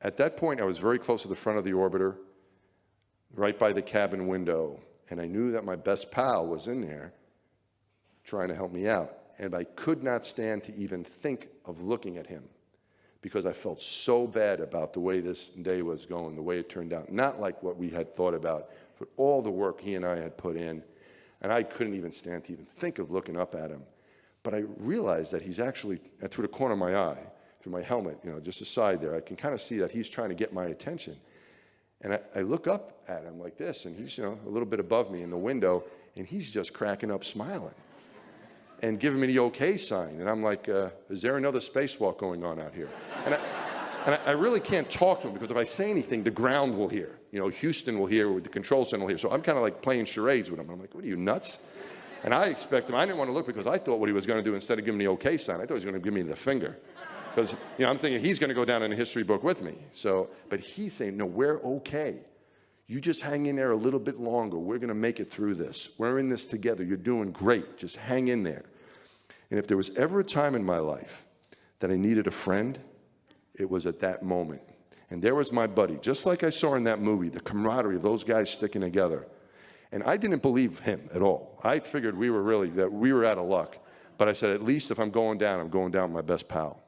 at that point, I was very close to the front of the orbiter, right by the cabin window, and I knew that my best pal was in there trying to help me out. And I could not stand to even think of looking at him because I felt so bad about the way this day was going, the way it turned out. Not like what we had thought about, but all the work he and I had put in. And I couldn't even stand to even think of looking up at him. But I realized that he's actually, through the corner of my eye, through my helmet, you know, just aside there, I can kind of see that he's trying to get my attention. And I look up at him like this, and he's, you know, a little bit above me in the window, and he's just cracking up, smiling, and giving me the okay sign. And I'm like, is there another spacewalk going on out here? And I really can't talk to him, because if I say anything, the ground will hear. You know, Houston will hear, with the control center will hear. So I'm kind of like playing charades with him. I'm like, what are you, nuts? And I expect him, I didn't want to look because I thought what he was going to do, instead of giving me the okay sign, I thought he was going to give me the finger. Because, you know, I'm thinking he's going to go down in the history book with me. So, but he's saying, no, we're okay. You just hang in there a little bit longer. We're going to make it through this. We're in this together. You're doing great. Just hang in there. And if there was ever a time in my life that I needed a friend, it was at that moment. And there was my buddy, just like I saw in that movie, the camaraderie of those guys sticking together. And I didn't believe him at all. I figured that we were out of luck. But I said, at least if I'm going down with my best pal.